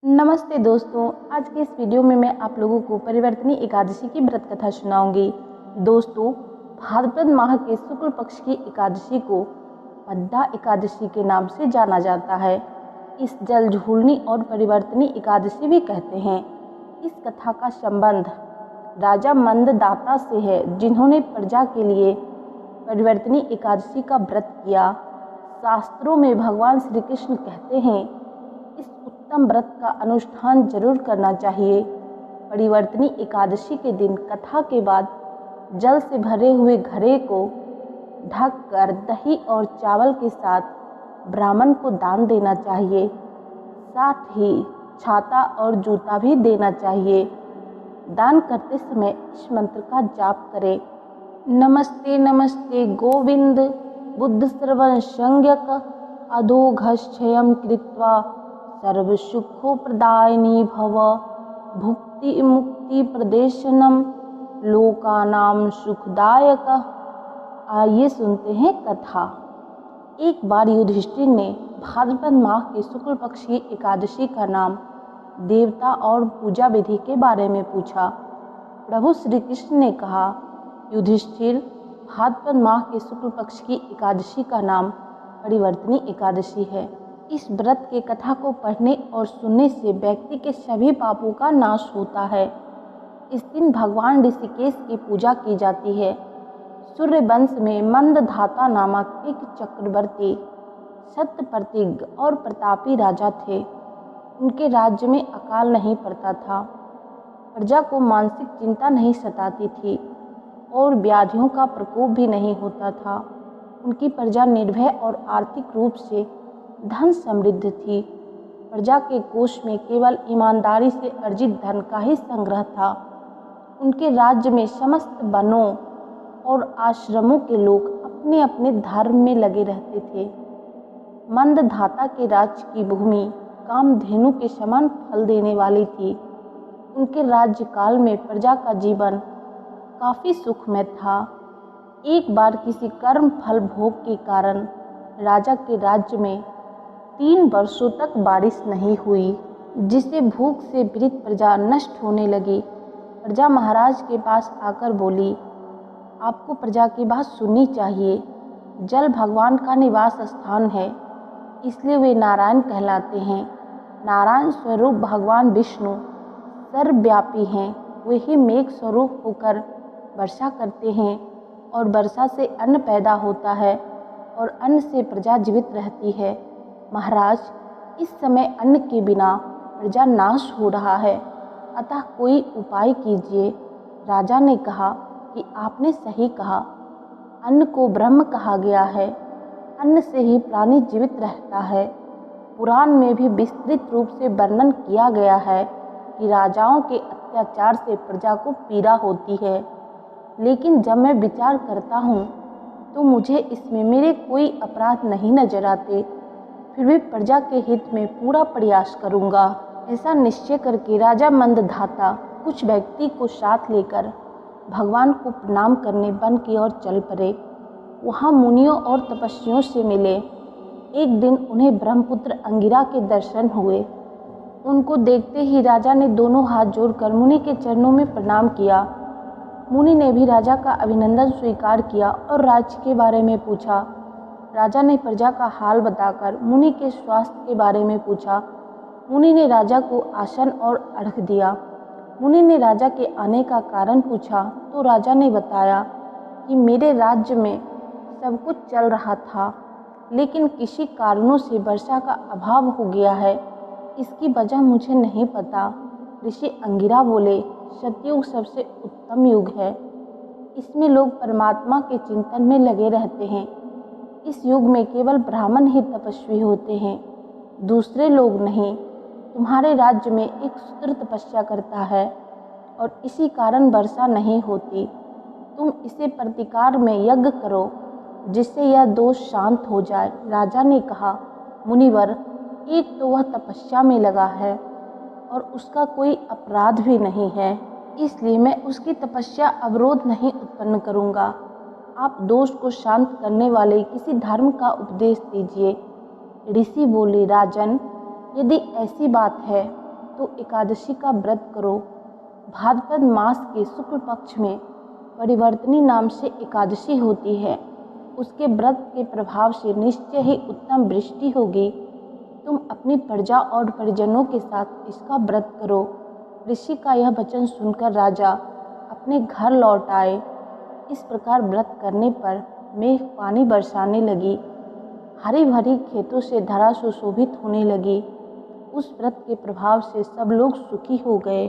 नमस्ते दोस्तों, आज के इस वीडियो में मैं आप लोगों को परिवर्तनी एकादशी की व्रत कथा सुनाऊंगी। दोस्तों, भाद्रपद माह के शुक्ल पक्ष की एकादशी को पद्दा एकादशी के नाम से जाना जाता है। इस जलझूलनी और परिवर्तनी एकादशी भी कहते हैं। इस कथा का संबंध राजा मंददाता से है, जिन्होंने प्रजा के लिए परिवर्तनी एकादशी का व्रत किया। शास्त्रों में भगवान श्री कृष्ण कहते हैं, इस उत्तम व्रत का अनुष्ठान जरूर करना चाहिए। परिवर्तनी एकादशी के दिन कथा के बाद जल से भरे हुए घड़े को ढककर दही और चावल के साथ ब्राह्मण को दान देना चाहिए। साथ ही छाता और जूता भी देना चाहिए। दान करते समय इस मंत्र का जाप करें, नमस्ते नमस्ते गोविंद बुद्ध श्रवण संज्ञक अधोघक्षयं कृत्वा सर्वसुखो प्रदायिनी भव भुक्ति मुक्ति प्रदेशनम लोकानाम सुखदायक। आइए सुनते हैं कथा। एक बार युधिष्ठिर ने भाद्रपद माह के शुक्ल पक्ष की एकादशी का नाम, देवता और पूजा विधि के बारे में पूछा। प्रभु श्री कृष्ण ने कहा, युधिष्ठिर, भाद्रपद माह के शुक्ल पक्ष की एकादशी का नाम परिवर्तनी एकादशी है। इस व्रत के कथा को पढ़ने और सुनने से व्यक्ति के सभी पापों का नाश होता है। इस दिन भगवान ऋषिकेश की पूजा की जाती है। सूर्य वंश में मंदधाता नामक एक चक्रवर्ती सत्य प्रतिज्ञ और प्रतापी राजा थे। उनके राज्य में अकाल नहीं पड़ता था, प्रजा को मानसिक चिंता नहीं सताती थी और व्याधियों का प्रकोप भी नहीं होता था। उनकी प्रजा निर्भय और आर्थिक रूप से धन समृद्ध थी। प्रजा के कोष में केवल ईमानदारी से अर्जित धन का ही संग्रह था। उनके राज्य में समस्त वनों और आश्रमों के लोग अपने अपने धर्म में लगे रहते थे। मंदधाता के राज्य की भूमि कामधेनु के समान फल देने वाली थी। उनके राज्यकाल में प्रजा का जीवन काफी सुखमय था। एक बार किसी कर्म फल भोग के कारण राजा के राज्य में 3 वर्षों तक बारिश नहीं हुई, जिससे भूख से पीड़ित प्रजा नष्ट होने लगी। प्रजा महाराज के पास आकर बोली, आपको प्रजा की बात सुननी चाहिए। जल भगवान का निवास स्थान है, इसलिए वे नारायण कहलाते हैं। नारायण स्वरूप भगवान विष्णु सर्वव्यापी हैं। वे ही मेघ स्वरूप होकर वर्षा करते हैं और वर्षा से अन्न पैदा होता है और अन्न से प्रजा जीवित रहती है। महाराज, इस समय अन्न के बिना प्रजा नाश हो रहा है, अतः कोई उपाय कीजिए। राजा ने कहा कि आपने सही कहा। अन्न को ब्रह्म कहा गया है। अन्न से ही प्राणी जीवित रहता है। पुराण में भी विस्तृत रूप से वर्णन किया गया है कि राजाओं के अत्याचार से प्रजा को पीड़ा होती है। लेकिन जब मैं विचार करता हूँ तो मुझे इसमें मेरे कोई अपराध नहीं नजर आते। फिर भी प्रजा के हित में पूरा प्रयास करूँगा। ऐसा निश्चय करके राजा मंदधाता कुछ व्यक्ति को साथ लेकर भगवान को प्रणाम करने वन की ओर चल पड़े। वहाँ मुनियों और तपस्वियों से मिले। एक दिन उन्हें ब्रह्मपुत्र अंगिरा के दर्शन हुए। उनको देखते ही राजा ने दोनों हाथ जोड़कर मुनि के चरणों में प्रणाम किया। मुनि ने भी राजा का अभिनंदन स्वीकार किया और राज्य के बारे में पूछा। राजा ने प्रजा का हाल बताकर मुनि के स्वास्थ्य के बारे में पूछा। मुनि ने राजा को आसन और अर्घ्य दिया। मुनि ने राजा के आने का कारण पूछा तो राजा ने बताया कि मेरे राज्य में सब कुछ चल रहा था, लेकिन किसी कारणों से वर्षा का अभाव हो गया है। इसकी वजह मुझे नहीं पता। ऋषि अंगिरा बोले, सतयुग सबसे उत्तम युग है। इसमें लोग परमात्मा के चिंतन में लगे रहते हैं। इस युग में केवल ब्राह्मण ही तपस्वी होते हैं, दूसरे लोग नहीं। तुम्हारे राज्य में एक शूद्र तपस्या करता है और इसी कारण वर्षा नहीं होती। तुम इसे प्रतिकार में यज्ञ करो, जिससे यह दोष शांत हो जाए। राजा ने कहा, मुनिवर, एक तो वह तपस्या में लगा है और उसका कोई अपराध भी नहीं है, इसलिए मैं उसकी तपस्या अवरोध नहीं उत्पन्न करूँगा। आप दोष को शांत करने वाले किसी धर्म का उपदेश दीजिए। ऋषि बोले, राजन, यदि ऐसी बात है तो एकादशी का व्रत करो। भाद्रपद मास के शुक्ल पक्ष में परिवर्तनी नाम से एकादशी होती है। उसके व्रत के प्रभाव से निश्चय ही उत्तम वृष्टि होगी। तुम अपनी प्रजा और परिजनों के साथ इसका व्रत करो। ऋषि का यह वचन सुनकर राजा अपने घर लौट आए। इस प्रकार व्रत करने पर मेघ पानी बरसाने लगी। हरी भरी खेतों से धरा सुशोभित होने लगी। उस व्रत के प्रभाव से सब लोग सुखी हो गए।